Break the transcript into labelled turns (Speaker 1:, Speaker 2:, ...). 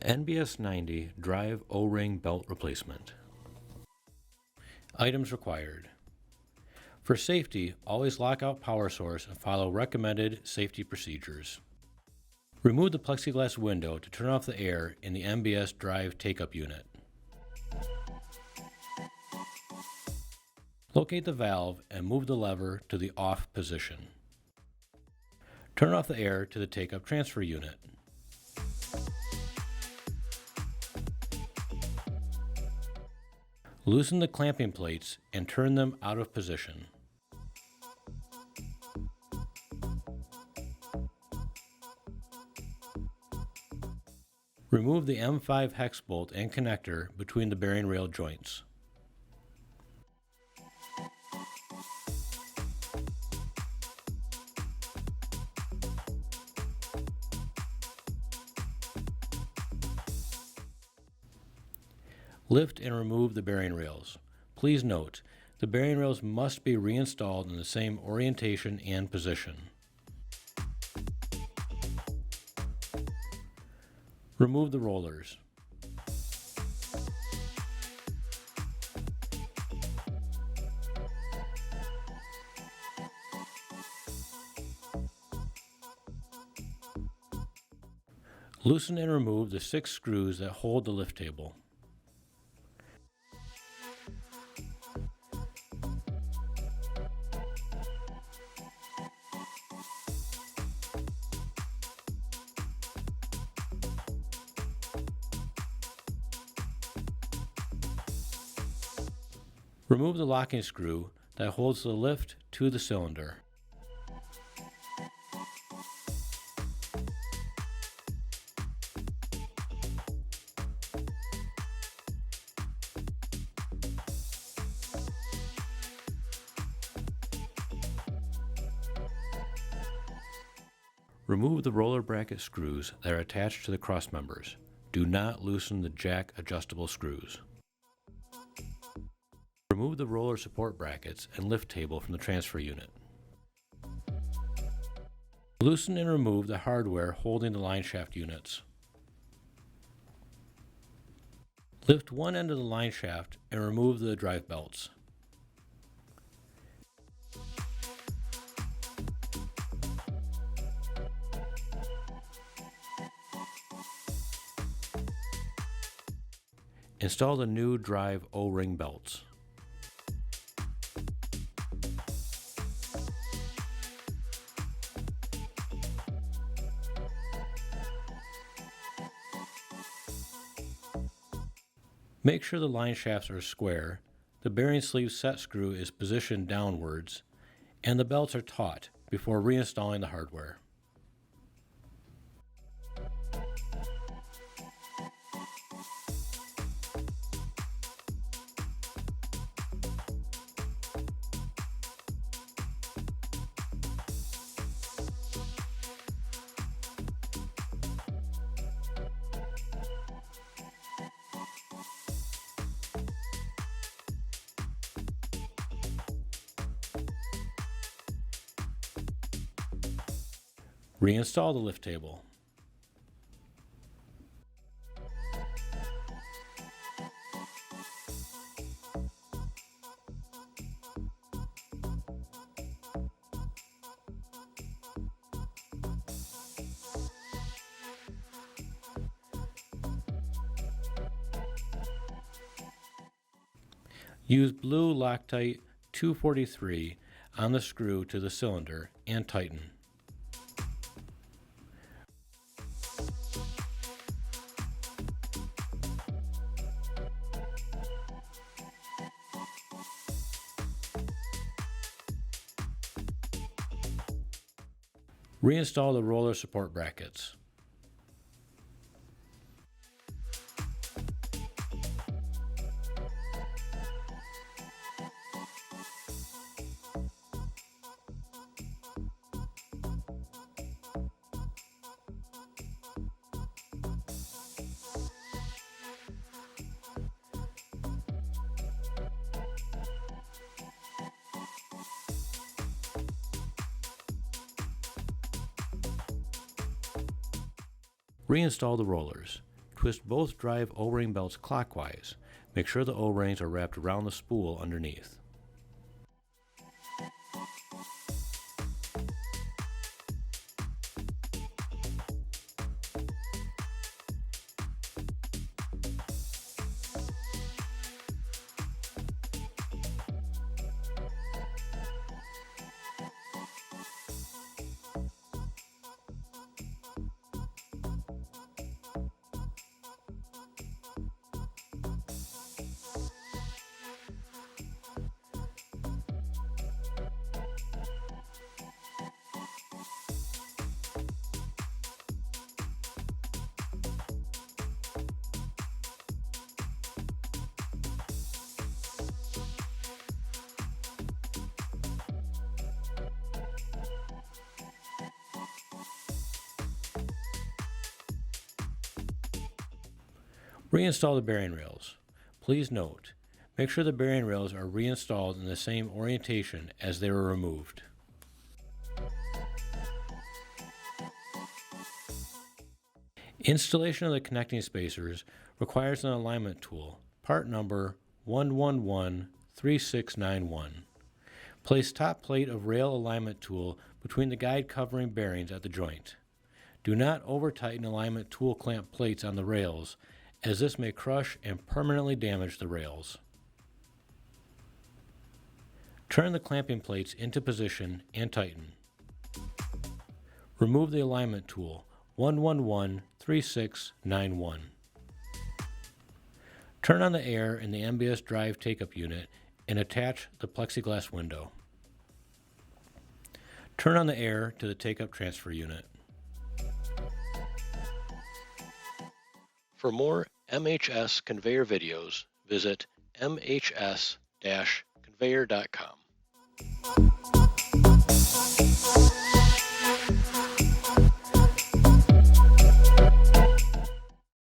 Speaker 1: NBS 90 Drive O-Ring Belt Replacement. Items required. For safety, always lock out power source and follow recommended safety procedures. Remove the plexiglass window to turn off the air in the NBS drive take-up unit. Locate the valve and move the lever to the off position. Turn off the air to the take-up transfer unit. Loosen the clamping plates and turn them out of position. Remove the M5 hex bolt and connector between the bearing rail joints. Lift and remove the bearing rails. Please note, the bearing rails must be reinstalled in the same orientation and position. Remove the rollers. Loosen and remove the 6 screws that hold the lift table. Remove the locking screw that holds the lift to the cylinder. Remove the roller bracket screws that are attached to the cross members. Do not loosen the jack adjustable screws. Remove the roller support brackets and lift table from the transfer unit. Loosen and remove the hardware holding the line shaft units. Lift one end of the line shaft and remove the drive belts. Install the new drive O-ring belts. Make sure the line shafts are square, the bearing sleeve set screw is positioned downwards, and the belts are taut before reinstalling the hardware. Reinstall the lift table. Use blue Loctite 243 on the screw to the cylinder and tighten. Reinstall the roller support brackets. Reinstall the rollers. twist both drive O-ring belts clockwise. Make sure the O-rings are wrapped around the spool underneath. Reinstall the bearing rails. Please note, make sure the bearing rails are reinstalled in the same orientation as they were removed. Installation of the connecting spacers requires an alignment tool, part number 1113691. Place top plate of rail alignment tool between the guide covering bearings at the joint. Do not over-tighten alignment tool clamp plates on the rails, as this may crush and permanently damage the rails. Turn the clamping plates into position and tighten. Remove the alignment tool 1113691. Turn on the air in the NBS drive take-up unit and attach the plexiglass window. Turn on the air to the take-up transfer unit. For more MHS conveyor videos, visit mhs-conveyor.com.